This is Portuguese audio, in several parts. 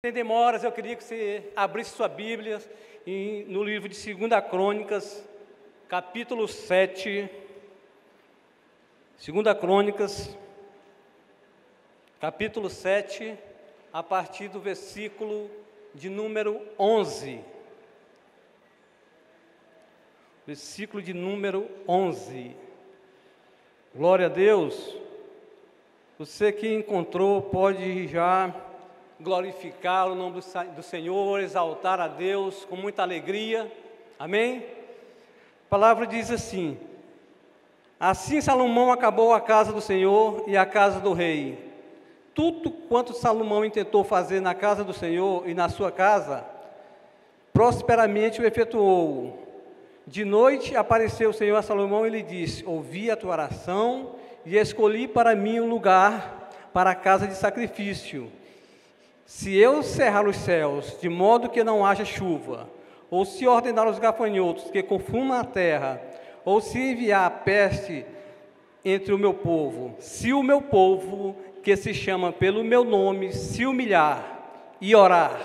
Sem demoras, eu queria que você abrisse sua Bíblia no livro de 2 Crônicas, capítulo 7. 2 Crônicas, capítulo 7, a partir do versículo de número 11. Versículo de número 11. Glória a Deus. Você que encontrou pode já glorificar o nome do Senhor, exaltar a Deus com muita alegria, amém? A palavra diz assim: assim Salomão acabou a casa do Senhor e a casa do rei. Tudo quanto Salomão intentou fazer na casa do Senhor e na sua casa, prosperamente o efetuou. De noite apareceu o Senhor a Salomão e lhe disse: ouvi a tua oração e escolhi para mim um lugar para a casa de sacrifício. Se eu cerrar os céus, de modo que não haja chuva, ou se ordenar os gafanhotos que consumam a terra, ou se enviar a peste entre o meu povo, se o meu povo, que se chama pelo meu nome, se humilhar e orar,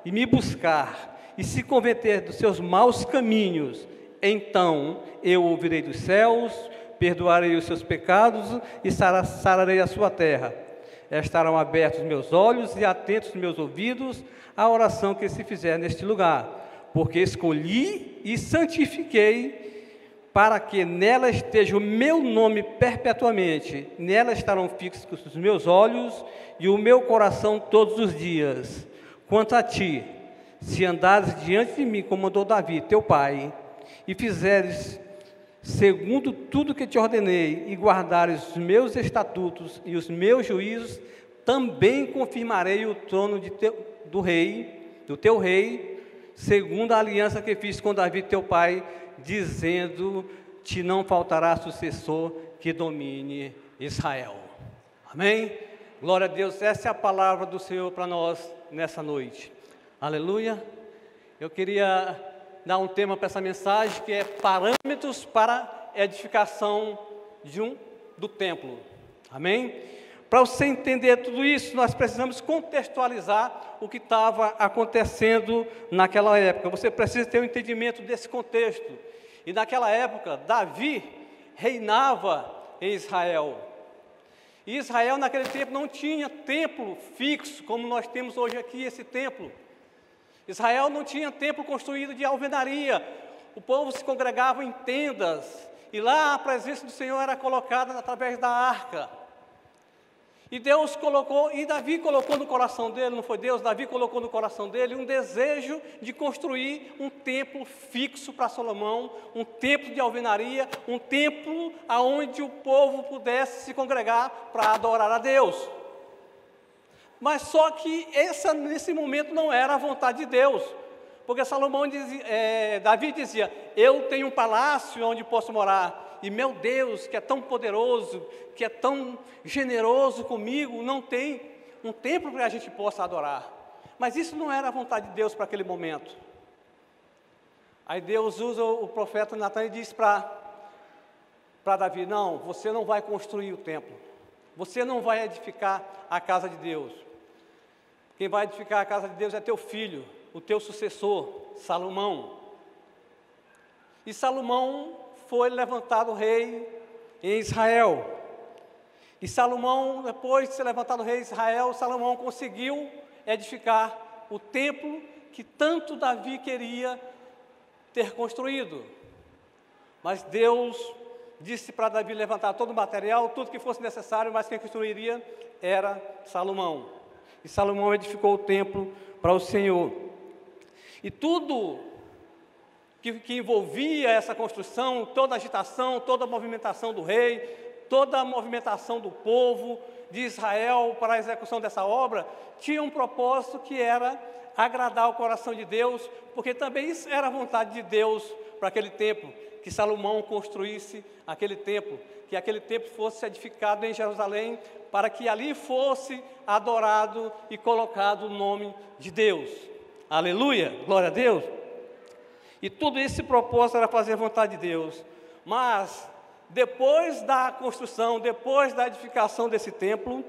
e me buscar, e se converter dos seus maus caminhos, então eu ouvirei dos céus, perdoarei os seus pecados e sararei a sua terra. Estarão abertos meus olhos e atentos meus ouvidos à oração que se fizer neste lugar, porque escolhi e santifiquei para que nela esteja o meu nome perpetuamente. Nela estarão fixos os meus olhos e o meu coração todos os dias. Quanto a ti, se andares diante de mim, como mandou Davi, teu pai, e fizeres segundo tudo que te ordenei, e guardares os meus estatutos e os meus juízos, também confirmarei o trono do teu rei, segundo a aliança que fiz com Davi teu pai, dizendo: te não faltará sucessor que domine Israel. Amém? Glória a Deus. Essa é a palavra do Senhor para nós nessa noite. Aleluia. Eu queria dar um tema para essa mensagem, que é parâmetros para a edificação do templo. Amém? Para você entender tudo isso, nós precisamos contextualizar o que estava acontecendo naquela época. Você precisa ter um entendimento desse contexto. E naquela época, Davi reinava em Israel. E Israel naquele tempo não tinha templo fixo, como nós temos hoje aqui esse templo. Israel não tinha templo construído de alvenaria. O povo se congregava em tendas, e lá a presença do Senhor era colocada através da arca. E Deus colocou, e Davi colocou no coração dele, não foi Deus? Davi colocou no coração dele um desejo de construir um templo fixo para Salomão, um templo de alvenaria, um templo aonde o povo pudesse se congregar para adorar a Deus. Mas só que nesse momento não era a vontade de Deus, porque Davi dizia: eu tenho um palácio onde posso morar, e meu Deus, que é tão poderoso, que é tão generoso comigo, não tem um templo para a gente possa adorar. Mas isso não era a vontade de Deus para aquele momento. Aí Deus usa o profeta Natan e diz para Davi: não, você não vai construir o templo, você não vai edificar a casa de Deus. Quem vai edificar a casa de Deus é teu filho, o teu sucessor, Salomão. E Salomão foi levantado rei em Israel. E Salomão, depois de ser levantado rei em Israel, Salomão conseguiu edificar o templo que tanto Davi queria ter construído. Mas Deus disse para Davi levantar todo o material, tudo que fosse necessário, mas quem construiria era Salomão. E Salomão edificou o templo para o Senhor. E tudo que envolvia essa construção, toda a agitação, toda a movimentação do rei, toda a movimentação do povo de Israel para a execução dessa obra, tinha um propósito que era agradar o coração de Deus, porque também isso era a vontade de Deus para aquele templo, que Salomão construísse aquele templo, que aquele templo fosse edificado em Jerusalém, para que ali fosse adorado e colocado o nome de Deus. Aleluia, glória a Deus. E tudo esse propósito era fazer a vontade de Deus. Mas, depois da construção, depois da edificação desse templo,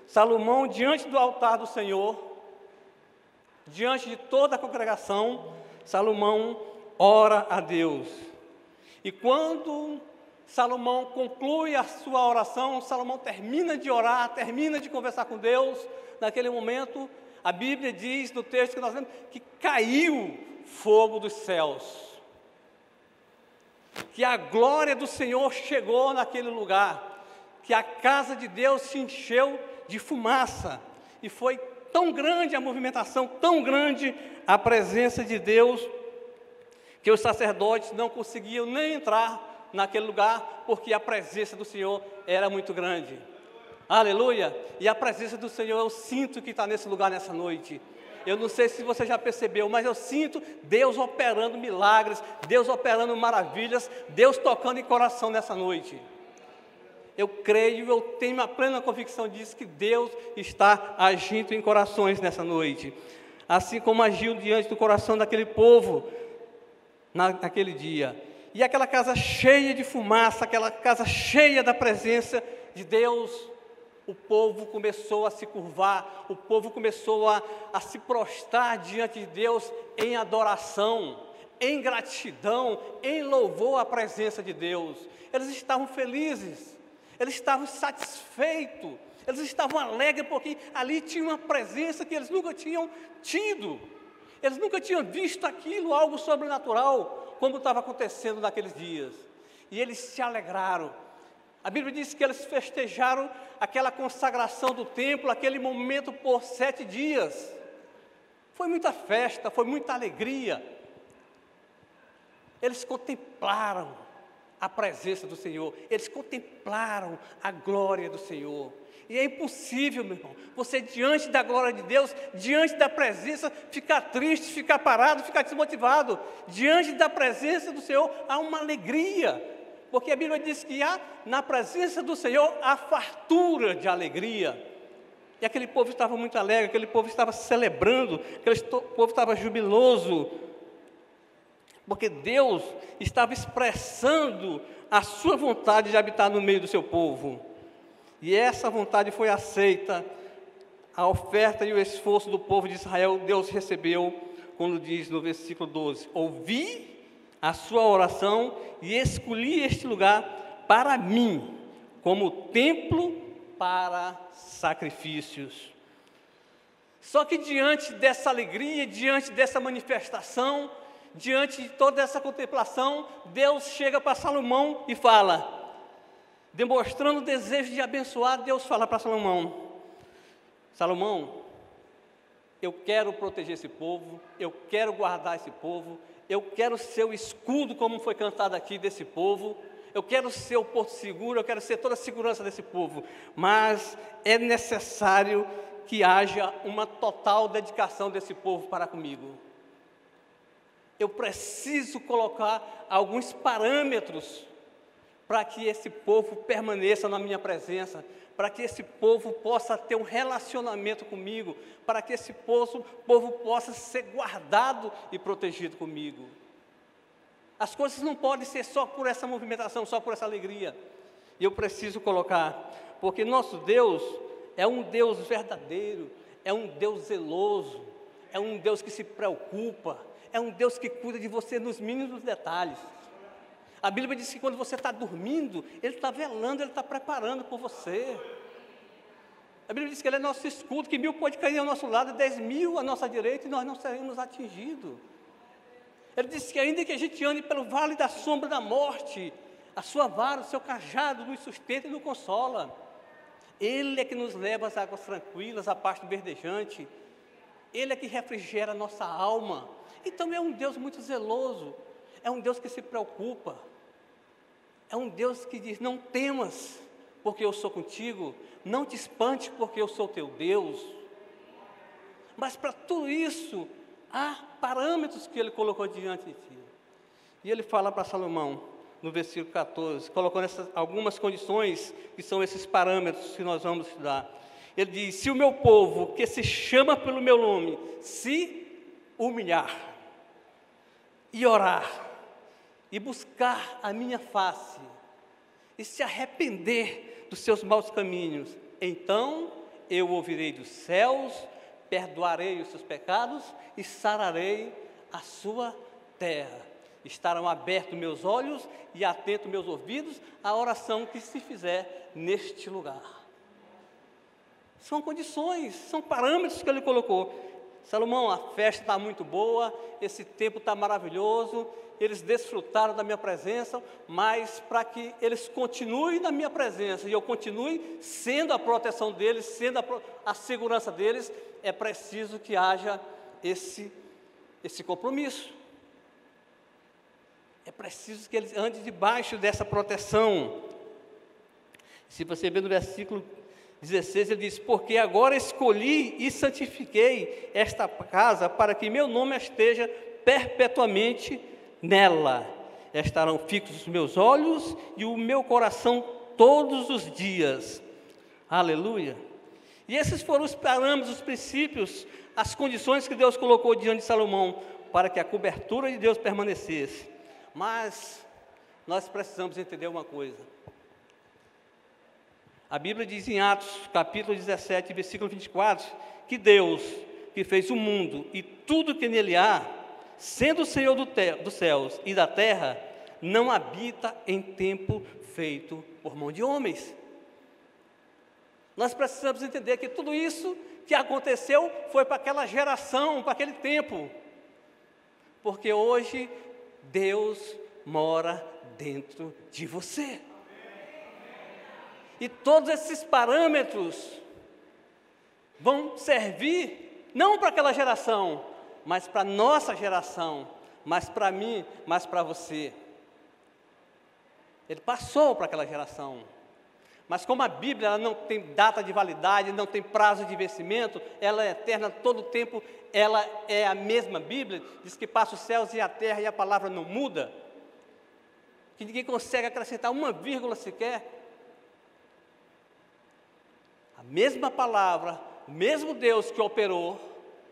Salomão, diante do altar do Senhor, diante de toda a congregação, Salomão ora a Deus. E quando Salomão conclui a sua oração, Salomão termina de orar, termina de conversar com Deus. Naquele momento, a Bíblia diz no texto que nós lemos que caiu fogo dos céus, que a glória do Senhor chegou naquele lugar, que a casa de Deus se encheu de fumaça, e foi tão grande a movimentação, tão grande a presença de Deus, que os sacerdotes não conseguiam nem entrar naquele lugar, porque a presença do Senhor era muito grande. Aleluia! E a presença do Senhor, eu sinto que está nesse lugar nessa noite. Eu não sei se você já percebeu, mas eu sinto Deus operando milagres, Deus operando maravilhas, Deus tocando em coração nessa noite. Eu creio, eu tenho a plena convicção disso, que Deus está agindo em corações nessa noite. Assim como agiu diante do coração daquele povo naquele dia. E aquela casa cheia de fumaça, aquela casa cheia da presença de Deus, o povo começou a se curvar, o povo começou a se prostrar diante de Deus em adoração, em gratidão, em louvor à presença de Deus. Eles estavam felizes, eles estavam satisfeitos, eles estavam alegres, porque ali tinha uma presença que eles nunca tinham tido. Eles nunca tinham visto aquilo, algo sobrenatural, como estava acontecendo naqueles dias. E eles se alegraram. A Bíblia diz que eles festejaram aquela consagração do templo, aquele momento por 7 dias. Foi muita festa, foi muita alegria. Eles contemplaram a presença do Senhor, eles contemplaram a glória do Senhor. E é impossível, meu irmão, você diante da glória de Deus, diante da presença, ficar triste, ficar parado, ficar desmotivado. Diante da presença do Senhor há uma alegria, porque a Bíblia diz que há na presença do Senhor a fartura de alegria. E aquele povo estava muito alegre, aquele povo estava celebrando, aquele povo estava jubiloso, porque Deus estava expressando a sua vontade de habitar no meio do seu povo. E essa vontade foi aceita, a oferta e o esforço do povo de Israel, Deus recebeu, quando diz no versículo 12, ouvi a sua oração e escolhi este lugar para mim, como templo para sacrifícios. Só que diante dessa alegria, diante dessa manifestação, diante de toda essa contemplação, Deus chega para Salomão e fala, demonstrando o desejo de abençoar, Deus fala para Salomão, Salomão, eu quero proteger esse povo, eu quero guardar esse povo, eu quero ser o escudo, como foi cantado aqui, desse povo, eu quero ser o porto seguro, eu quero ser toda a segurança desse povo, mas é necessário que haja uma total dedicação desse povo para comigo. Eu preciso colocar alguns parâmetros para que esse povo permaneça na minha presença, para que esse povo possa ter um relacionamento comigo, para que esse povo possa ser guardado e protegido comigo. As coisas não podem ser só por essa movimentação, só por essa alegria. E eu preciso colocar, porque nosso Deus é um Deus verdadeiro, é um Deus zeloso, é um Deus que se preocupa, é um Deus que cuida de você nos mínimos detalhes. A Bíblia diz que quando você está dormindo, Ele está velando, Ele está preparando por você. A Bíblia diz que Ele é nosso escudo, que 1000 pode cair ao nosso lado, 10.000 à nossa direita, e nós não seremos atingidos. Ele diz que ainda que a gente ande pelo vale da sombra da morte, a sua vara, o seu cajado nos sustenta e nos consola. Ele é que nos leva às águas tranquilas, à parte verdejante. Ele é que refrigera a nossa alma. Então é um Deus muito zeloso, é um Deus que se preocupa, é um Deus que diz, não temas, porque eu sou contigo, não te espante, porque eu sou teu Deus. Mas para tudo isso, há parâmetros que Ele colocou diante de ti. E Ele fala para Salomão, no versículo 14, colocando algumas condições, que são esses parâmetros que nós vamos estudar. Ele diz, se o meu povo, que se chama pelo meu nome, se humilhar, e orar, e buscar a minha face, e se arrepender dos seus maus caminhos, então eu ouvirei dos céus, perdoarei os seus pecados e sararei a sua terra. Estarão abertos meus olhos e atentos meus ouvidos à oração que se fizer neste lugar. São condições, são parâmetros que ele colocou. Salomão, a festa está muito boa, esse tempo está maravilhoso, eles desfrutaram da minha presença, mas para que eles continuem na minha presença e eu continue sendo a proteção deles, sendo a segurança deles, é preciso que haja esse compromisso. É preciso que eles andem debaixo dessa proteção. Se você ver no versículo 16, ele diz: porque agora escolhi e santifiquei esta casa para que meu nome esteja perpetuamente nela. Estarão fixos os meus olhos e o meu coração todos os dias. Aleluia. E esses foram os parâmetros, os princípios, as condições que Deus colocou diante de Salomão para que a cobertura de Deus permanecesse. Mas nós precisamos entender uma coisa. A Bíblia diz em Atos, capítulo 17, versículo 24, que Deus, que fez o mundo e tudo que nele há, sendo o Senhor dos céus e da terra, não habita em templo feito por mão de homens. Nós precisamos entender que tudo isso que aconteceu foi para aquela geração, para aquele tempo. Porque hoje Deus mora dentro de você. E todos esses parâmetros vão servir não para aquela geração, mas para a nossa geração, mas para mim, mas para você. Ele passou para aquela geração. Mas como a Bíblia ela não tem data de validade, não tem prazo de vencimento, ela é eterna todo o tempo, ela é a mesma Bíblia, diz que passa os céus e a terra e a palavra não muda, que ninguém consegue acrescentar uma vírgula sequer. A mesma palavra, o mesmo Deus que operou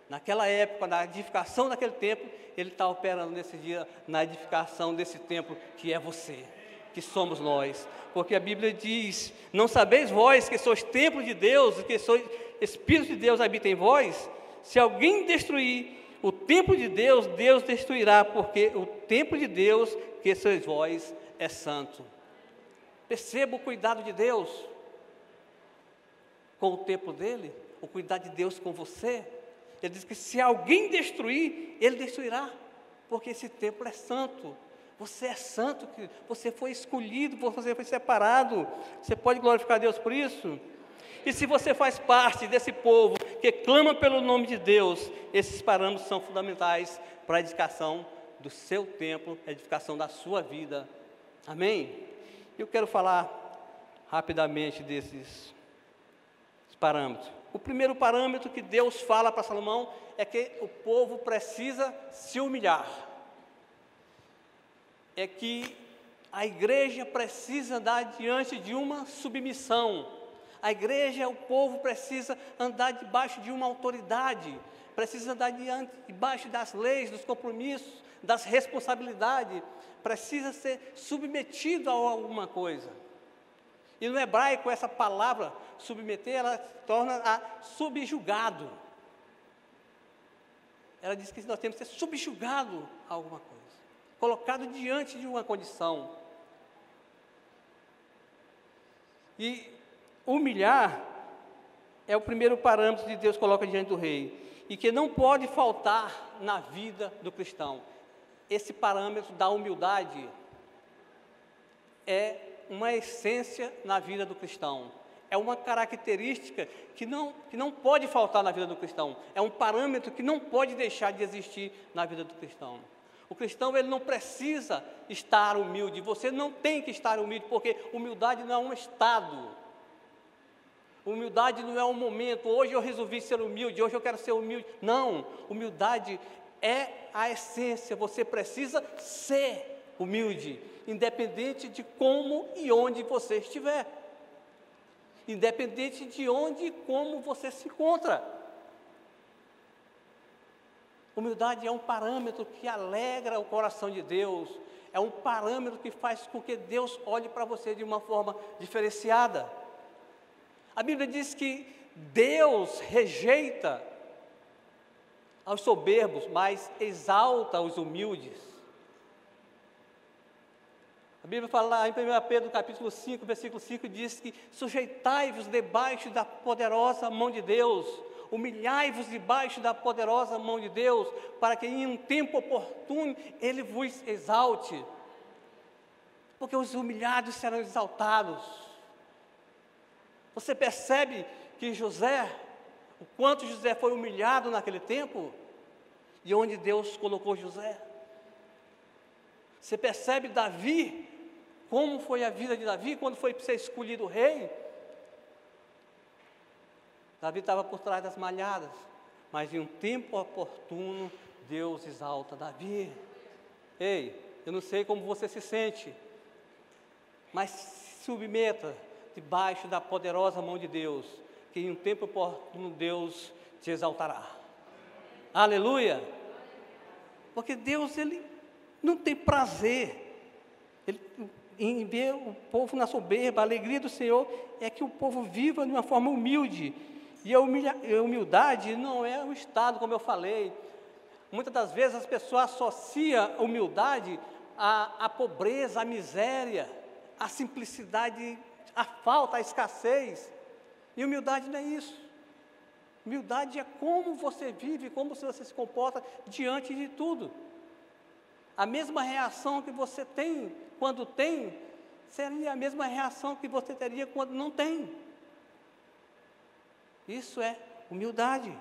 naquela época, na edificação daquele templo, Ele está operando nesse dia, na edificação desse templo que é você, que somos nós. Porque a Bíblia diz: não sabeis vós que sois templo de Deus, que sois Espírito de Deus habita em vós? Se alguém destruir o templo de Deus, Deus destruirá, porque o templo de Deus, que sois vós, é santo. Perceba o cuidado de Deus com o templo dele, o cuidado de Deus com você. Ele diz que se alguém destruir, Ele destruirá, porque esse templo é santo. Você é santo, você foi escolhido, você foi separado. Você pode glorificar a Deus por isso? E se você faz parte desse povo que clama pelo nome de Deus, esses parâmetros são fundamentais para a edificação do seu templo, a edificação da sua vida. Amém? Eu quero falar rapidamente desses parâmetros. O primeiro parâmetro que Deus fala para Salomão é que o povo precisa se humilhar. É que a igreja precisa andar diante de uma submissão. A igreja, o povo precisa andar debaixo de uma autoridade, precisa andar debaixo das leis, dos compromissos, das responsabilidades, precisa ser submetido a alguma coisa. E no hebraico, essa palavra submeter, ela torna a subjugado. Ela diz que nós temos que ser subjugados a alguma coisa, colocado diante de uma condição. E humilhar é o primeiro parâmetro que Deus coloca diante do rei, e que não pode faltar na vida do cristão. Esse parâmetro da humildade é uma essência na vida do cristão. É uma característica que não pode faltar na vida do cristão. É um parâmetro que não pode deixar de existir na vida do cristão. O cristão, ele não precisa estar humilde. Você não tem que estar humilde, porque humildade não é um estado. Humildade não é um momento. Hoje eu resolvi ser humilde, hoje eu quero ser humilde. Não, humildade é a essência. Você precisa ser humilde, independente de como e onde você estiver. Independente de onde e como você se encontra. Humildade é um parâmetro que alegra o coração de Deus. É um parâmetro que faz com que Deus olhe para você de uma forma diferenciada. A Bíblia diz que Deus rejeita aos soberbos, mas exalta os humildes. A Bíblia fala lá em 1 Pedro capítulo 5, versículo 5, diz que sujeitai-vos debaixo da poderosa mão de Deus, humilhai-vos debaixo da poderosa mão de Deus, para que em um tempo oportuno Ele vos exalte, porque os humilhados serão exaltados. Você percebe que José, o quanto José foi humilhado naquele tempo, e onde Deus colocou José? Você percebe Davi, como foi a vida de Davi quando foi ser escolhido rei? Davi estava por trás das malhadas, mas em um tempo oportuno, Deus exalta Davi. Ei, eu não sei como você se sente, mas se submeta debaixo da poderosa mão de Deus, que em um tempo oportuno Deus te exaltará. Aleluia! Porque Deus, Ele não tem prazer em ver o povo na soberba. A alegria do Senhor é que o povo viva de uma forma humilde. E a humildade não é um estado, como eu falei. Muitas das vezes as pessoas associam a humildade à pobreza, à miséria, à simplicidade, à falta, à escassez. E humildade não é isso. Humildade é como você vive, como você se comporta diante de tudo. A mesma reação que você tem quando tem, seria a mesma reação que você teria quando não tem. Isso é humildade.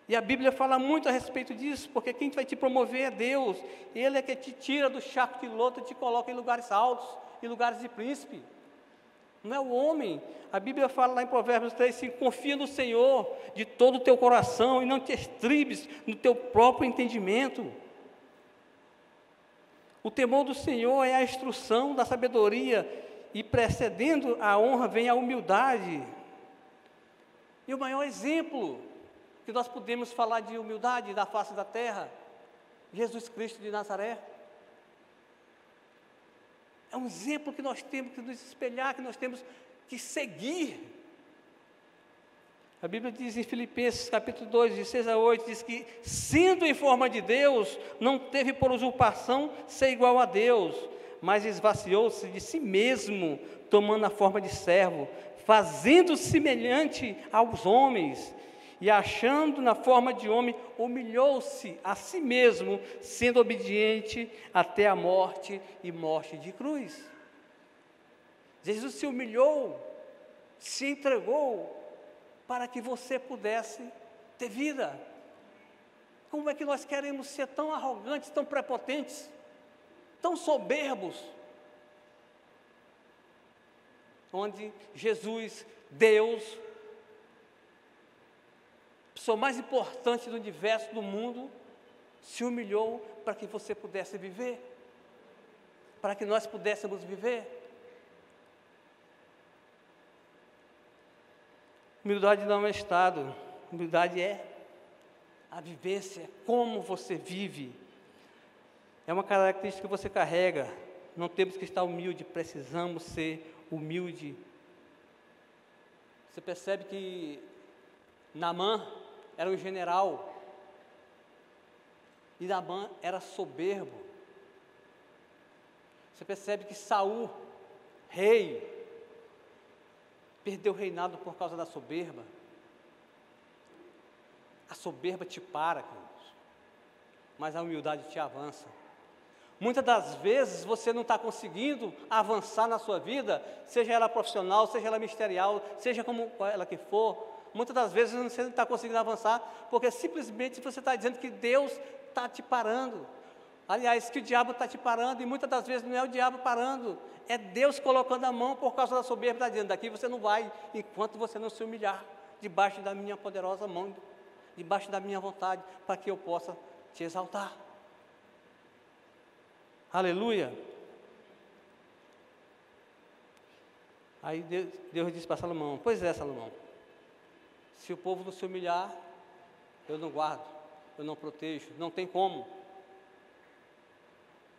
E a Bíblia fala muito a respeito disso, porque quem vai te promover é Deus. Ele é que te tira do chaco de loto e te coloca em lugares altos, em lugares de príncipe. Não é o homem. A Bíblia fala lá em Provérbios 3, assim, confia no Senhor de todo o teu coração e não te estribes no teu próprio entendimento. O temor do Senhor é a instrução da sabedoria, e precedendo a honra vem a humildade. E o maior exemplo que nós podemos falar de humildade da face da terra, Jesus Cristo de Nazaré. É um exemplo que nós temos que nos espelhar, que nós temos que seguir. A Bíblia diz em Filipenses capítulo 2, de 6 a 8, diz que, sendo em forma de Deus, não teve por usurpação ser igual a Deus, mas esvaziou-se de si mesmo, tomando a forma de servo, fazendo-se semelhante aos homens, e achando na forma de homem, humilhou-se a si mesmo, sendo obediente até a morte e morte de cruz. Jesus se humilhou, se entregou, para que você pudesse ter vida. Como é que nós queremos ser tão arrogantes, tão prepotentes, tão soberbos, onde Jesus, Deus, a pessoa mais importante do universo, do mundo, se humilhou para que você pudesse viver, para que nós pudéssemos viver. Humildade não é estado, humildade é a vivência, é como você vive. É uma característica que você carrega. Não temos que estar humilde, precisamos ser humilde. Você percebe que Naamã era um general, e Naamã era soberbo. Você percebe que Saul, rei, perdeu o reinado por causa da soberba. A soberba te para, queridos, mas a humildade te avança. Muitas das vezes você não está conseguindo avançar na sua vida, seja ela profissional, seja ela ministerial, seja como ela que for. Muitas das vezes você não está conseguindo avançar, porque simplesmente você está dizendo que Deus está te parando. Aliás, que o diabo está te parando, e muitas das vezes não é o diabo parando, é Deus colocando a mão por causa da soberba, está dizendo, daqui você não vai, enquanto você não se humilhar, debaixo da minha poderosa mão, debaixo da minha vontade, para que eu possa te exaltar. Aleluia. Aí Deus disse para Salomão, pois é, Salomão, se o povo não se humilhar, eu não guardo, eu não protejo, não tem como.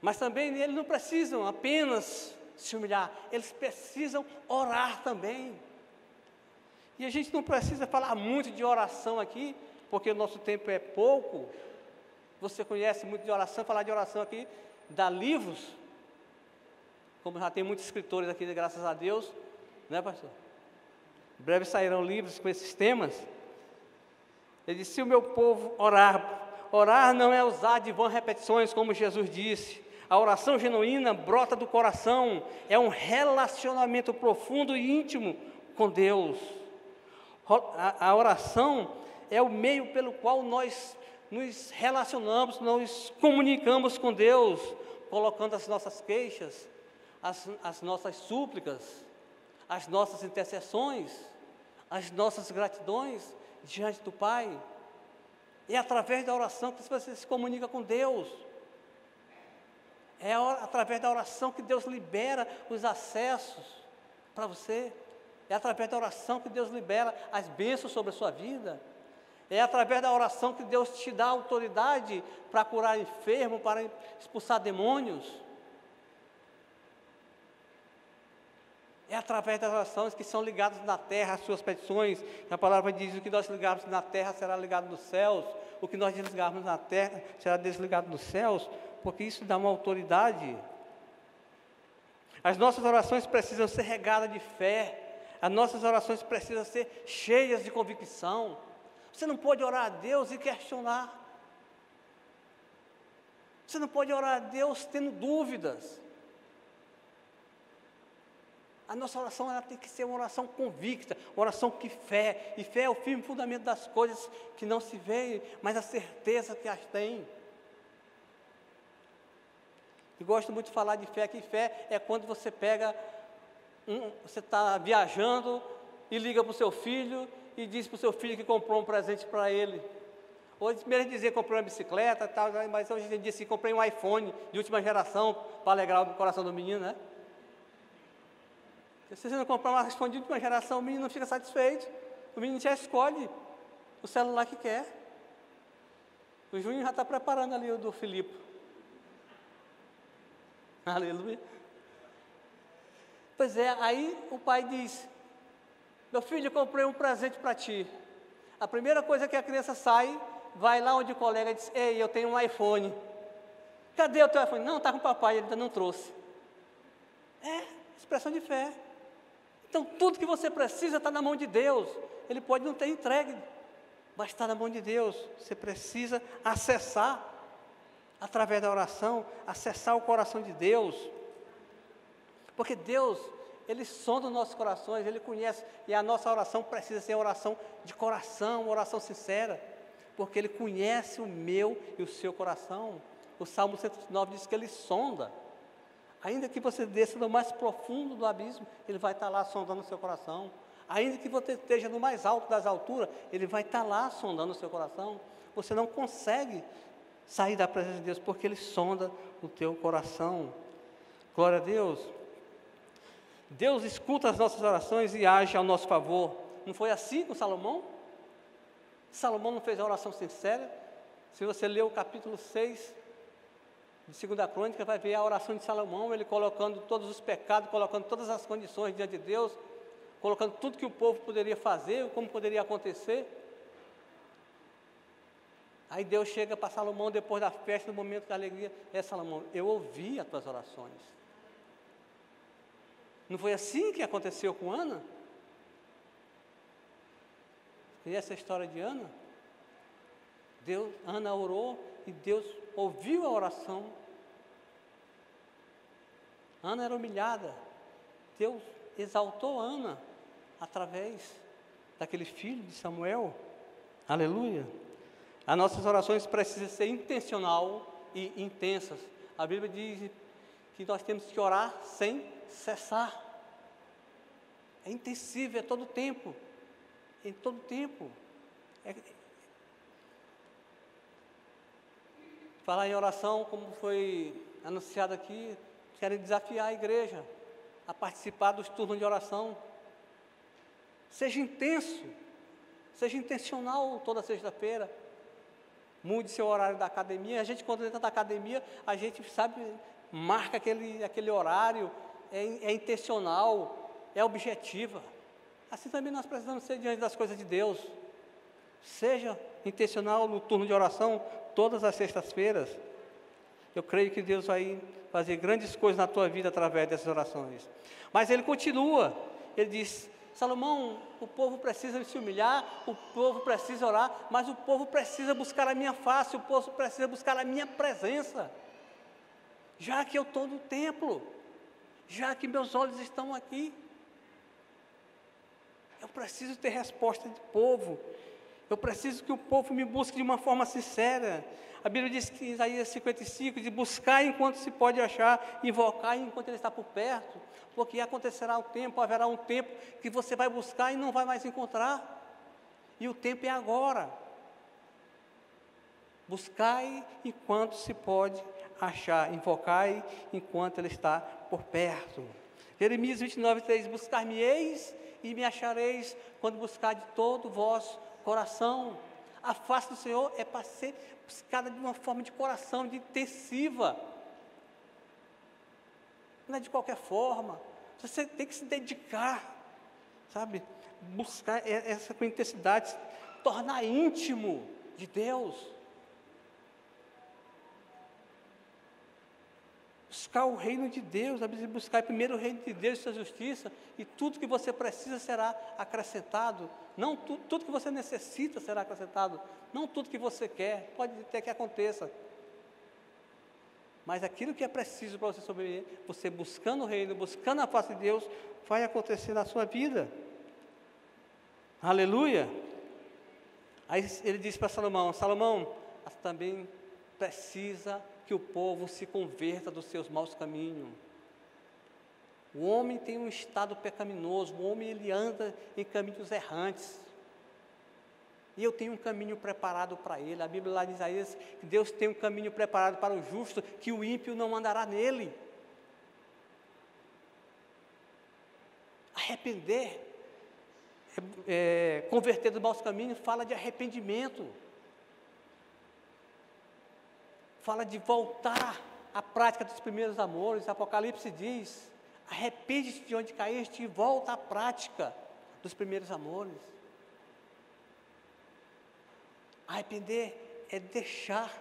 Mas também eles não precisam apenas se humilhar, eles precisam orar também. E a gente não precisa falar muito de oração aqui, porque o nosso tempo é pouco. Você conhece muito de oração, falar de oração aqui dá livros, como já tem muitos escritores aqui, graças a Deus, né, pastor? Em breve sairão livros com esses temas. Ele disse: se o meu povo orar não é usar de vãs repetições, como Jesus disse. A oração genuína brota do coração, é um relacionamento profundo e íntimo com Deus. A oração é o meio pelo qual nós nos relacionamos, nos comunicamos com Deus, colocando as nossas queixas, as nossas súplicas, as nossas intercessões, as nossas gratidões diante do Pai. É através da oração que você se comunica com Deus. É através da oração que Deus libera os acessos para você. É através da oração que Deus libera as bênçãos sobre a sua vida. É através da oração que Deus te dá autoridade para curar enfermos, para expulsar demônios. É através das orações que são ligadas na terra às suas petições. A palavra diz: o que nós ligarmos na terra será ligado nos céus, o que nós desligarmos na terra será desligado nos céus, porque isso dá uma autoridade. As nossas orações precisam ser regadas de fé, as nossas orações precisam ser cheias de convicção. Você não pode orar a Deus e questionar. Você não pode orar a Deus tendo dúvidas. A nossa oração ela tem que ser uma oração convicta, uma oração que fé. E fé é o firme fundamento das coisas que não se veem, mas a certeza que as tem. E gosto muito de falar de fé, que fé é quando você pega, você está viajando e liga para o seu filho e diz para o seu filho que comprou um presente para ele. Hoje, primeiro dizer que comprei uma bicicleta e tal, mas hoje em dia assim, comprei um iPhone de última geração para alegrar o coração do menino, né? Se você não comprar um iPhone de última geração, o menino não fica satisfeito. O menino já escolhe o celular que quer. O Júnior já está preparando ali o do Filipe. Aleluia. Pois é, aí o pai diz: meu filho, eu comprei um presente para ti. A primeira coisa que a criança sai, vai lá onde o colega diz: ei, eu tenho um iPhone. Cadê o teu iPhone? Não, está com o papai, ele ainda não trouxe. É, expressão de fé. Então, tudo que você precisa está na mão de Deus. Ele pode não ter entregue, mas está na mão de Deus. Você precisa acessar, através da oração, acessar o coração de Deus. Porque Deus, Ele sonda os nossos corações, Ele conhece. E a nossa oração precisa ser oração de coração, uma oração sincera. Porque Ele conhece o meu e o seu coração. O Salmo 109 diz que Ele sonda. Ainda que você desça no mais profundo do abismo, Ele vai estar lá sondando o seu coração. Ainda que você esteja no mais alto das alturas, Ele vai estar lá sondando o seu coração. Você não consegue sair da presença de Deus, porque Ele sonda o teu coração. Glória a Deus. Deus escuta as nossas orações e age ao nosso favor. Não foi assim com Salomão? Salomão não fez a oração sincera? Se você ler o capítulo 6 de 2 Crônica, vai ver a oração de Salomão, ele colocando todos os pecados, colocando todas as condições diante de Deus, colocando tudo que o povo poderia fazer, como poderia acontecer. Aí Deus chega para Salomão depois da festa, no momento da alegria: Salomão, eu ouvi as tuas orações. Não foi assim que aconteceu com Ana? Conhece a história de Ana? Ana orou e Deus ouviu a oração. Ana era humilhada. Deus exaltou Ana através daquele filho de Samuel. Aleluia. As nossas orações precisam ser intencional e intensas. A Bíblia diz que nós temos que orar sem cessar. É intensivo, é todo tempo. Em todo tempo. Falar em oração, como foi anunciado aqui, quero desafiar a igreja a participar dos turnos de oração. Seja intenso, seja intencional toda sexta-feira. Mude seu horário da academia. A gente, quando entra na academia, a gente sabe, marca aquele horário, é intencional, é objetiva. Assim também nós precisamos ser diante das coisas de Deus. Seja intencional no turno de oração, todas as sextas-feiras. Eu creio que Deus vai fazer grandes coisas na tua vida através dessas orações. Mas ele continua, ele diz: Salomão, o povo precisa se humilhar, o povo precisa orar, mas o povo precisa buscar a minha face, o povo precisa buscar a minha presença. Já que eu estou no templo, já que meus olhos estão aqui, eu preciso ter resposta do povo. Eu preciso que o povo me busque de uma forma sincera. A Bíblia diz que em Isaías 55, de buscar enquanto se pode achar, invocar enquanto ele está por perto, porque acontecerá o tempo, haverá um tempo que você vai buscar e não vai mais encontrar, e o tempo é agora. Buscai enquanto se pode achar, invocai enquanto ele está por perto. Jeremias 29:3, buscar-me-eis e me achareis quando buscar de todo o vosso coração. A face do Senhor é para ser buscada de uma forma de coração, de intensiva. Não é de qualquer forma. Você tem que se dedicar, sabe? Buscar essa com intensidade, tornar íntimo de Deus. Buscar o reino de Deus, buscar primeiro o reino de Deus e sua justiça, e tudo que você precisa será acrescentado. Não tudo que você necessita será acrescentado, não tudo que você quer, pode até que aconteça. Mas aquilo que é preciso para você sobreviver, você buscando o reino, buscando a face de Deus, vai acontecer na sua vida. Aleluia! Aí ele disse para Salomão: Salomão, mas também precisa que o povo se converta dos seus maus caminhos. O homem tem um estado pecaminoso, o homem ele anda em caminhos errantes. E eu tenho um caminho preparado para ele. A Bíblia lá diz a Isaías que Deus tem um caminho preparado para o justo, que o ímpio não andará nele. Arrepender, converter dos maus caminhos, fala de arrependimento. Fala de voltar à prática dos primeiros amores. Apocalipse diz: arrepende-te de onde caíste e volta à prática dos primeiros amores. Arrepender é deixar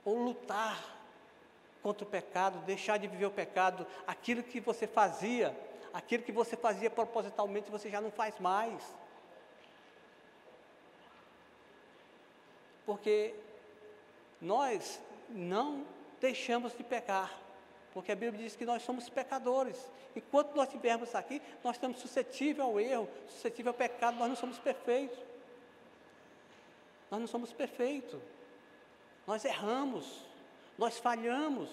ou lutar contra o pecado, deixar de viver o pecado. Aquilo que você fazia propositalmente, você já não faz mais. Porque nós não deixamos de pecar, porque a Bíblia diz que nós somos pecadores. Enquanto nós estivermos aqui, nós estamos suscetíveis ao erro, suscetíveis ao pecado, nós não somos perfeitos. Nós não somos perfeitos. Nós erramos, nós falhamos.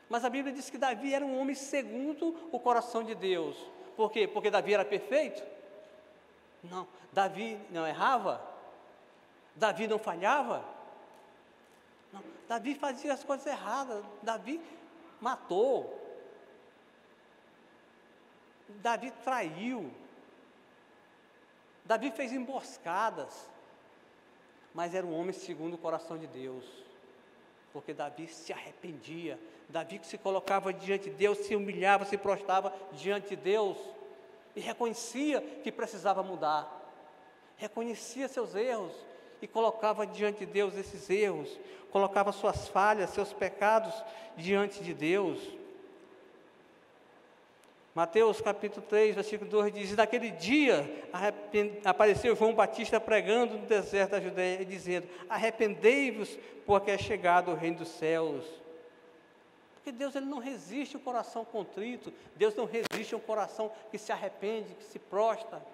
Mas a Bíblia diz que Davi era um homem segundo o coração de Deus. Por quê? Porque Davi era perfeito? Não. Davi não errava? Davi não falhava? Não. Davi fazia as coisas erradas. Davi matou. Davi traiu. Davi fez emboscadas. Mas era um homem segundo o coração de Deus. Porque Davi se arrependia. Davi que se colocava diante de Deus, se humilhava, se prostrava diante de Deus. E reconhecia que precisava mudar. Reconhecia seus erros. E colocava diante de Deus esses erros. Colocava suas falhas, seus pecados diante de Deus. Mateus capítulo 3, versículo 2 diz: e naquele dia apareceu João Batista pregando no deserto da Judeia, dizendo: arrependei-vos, porque é chegado o reino dos céus. Porque Deus ele não resiste ao coração contrito, Deus não resiste ao coração que se arrepende, que se prostra.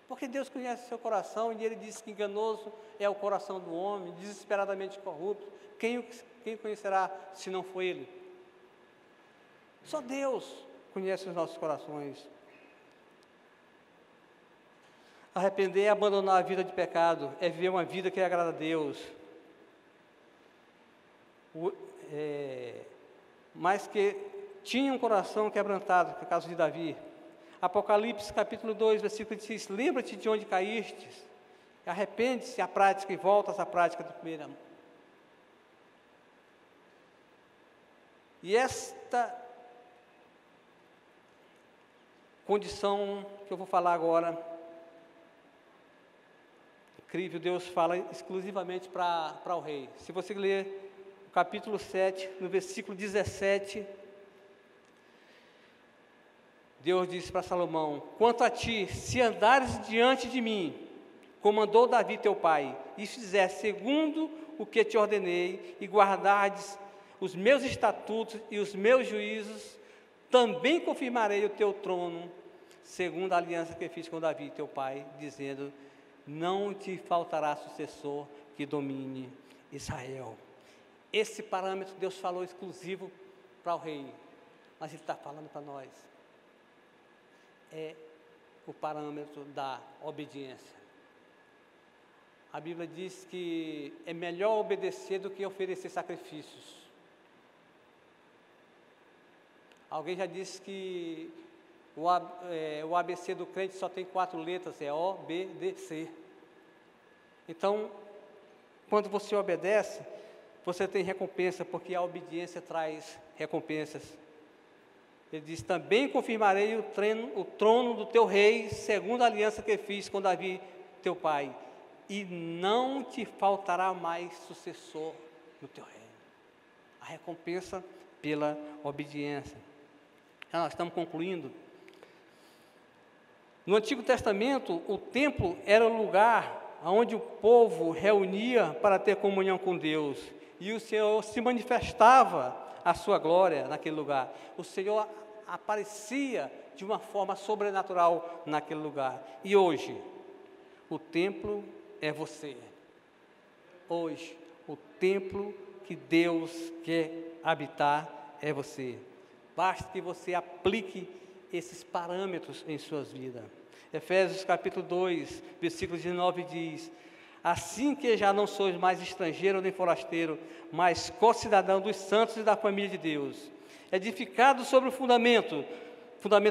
Porque Deus conhece o seu coração e Ele diz que enganoso é o coração do homem, desesperadamente corrupto. Quem conhecerá se não for Ele? Só Deus conhece os nossos corações. Arrepender é abandonar a vida de pecado, é viver uma vida que agrada a Deus. Mas que tinha um coração quebrantado, que é o caso de Davi. Apocalipse capítulo 2, versículo 6: lembra-te de onde caíste, arrepende-se à prática e voltas à prática do primeiro amor. E esta condição que eu vou falar agora incrível, Deus fala exclusivamente para o rei. Se você ler o capítulo 7, no versículo 17, Deus disse para Salomão: quanto a ti, se andares diante de mim, como andou Davi teu pai, e fizer segundo o que te ordenei, e guardardes os meus estatutos e os meus juízos, também confirmarei o teu trono, segundo a aliança que fiz com Davi teu pai, dizendo: não te faltará sucessor que domine Israel. Esse parâmetro Deus falou exclusivo para o rei, mas Ele está falando para nós. É o parâmetro da obediência. A Bíblia diz que é melhor obedecer do que oferecer sacrifícios. Alguém já disse que o ABC do crente só tem 4 letras, é O, B, D, C. Então, quando você obedece, você tem recompensa, porque a obediência traz recompensas. Ele diz: também confirmarei o trono do teu rei, segundo a aliança que fiz com Davi, teu pai, e não te faltará mais sucessor no teu reino. A recompensa pela obediência. Nós estamos concluindo. No Antigo Testamento, o templo era o lugar onde o povo reunia para ter comunhão com Deus, e o Senhor se manifestava a sua glória naquele lugar. O Senhor aparecia de uma forma sobrenatural naquele lugar. E hoje, o templo é você. Hoje, o templo que Deus quer habitar é você. Basta que você aplique esses parâmetros em suas vidas. Efésios capítulo 2, versículo 19 diz: assim que já não sois mais estrangeiro nem forasteiro, mas co-cidadão dos santos e da família de Deus, edificado sobre o fundamento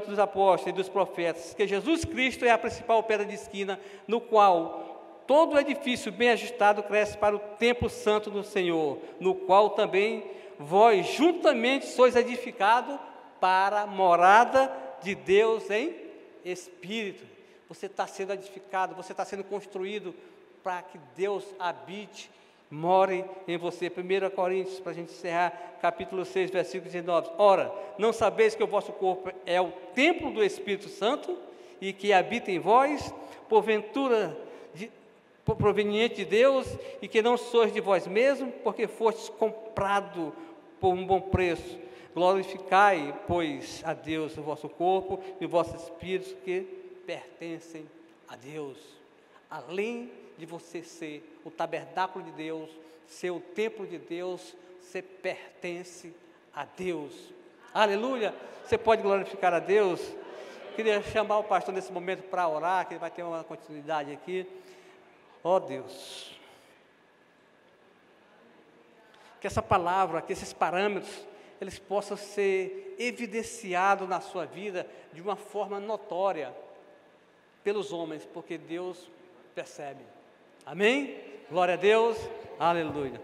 dos apóstolos e dos profetas, que Jesus Cristo é a principal pedra de esquina, no qual todo o edifício bem ajustado cresce para o templo santo do Senhor, no qual também vós juntamente sois edificados para a morada de Deus em Espírito. Você está sendo edificado, você está sendo construído para que Deus habite, more em você. 1 Coríntios, para a gente encerrar, capítulo 6, versículo 19. Ora, não sabeis que o vosso corpo é o templo do Espírito Santo, e que habita em vós, porventura proveniente de Deus, e que não sois de vós mesmos, porque fostes comprado por um bom preço. Glorificai, pois, a Deus o vosso corpo e o vosso espírito, que pertencem a Deus. Além de você ser o tabernáculo de Deus, ser o templo de Deus, você pertence a Deus. Aleluia! Você pode glorificar a Deus. Queria chamar o pastor nesse momento para orar, que ele vai ter uma continuidade aqui. Ó Deus, que essa palavra, que esses parâmetros, eles possam ser evidenciados na sua vida de uma forma notória pelos homens, porque Deus percebe. Amém? Glória a Deus. Aleluia.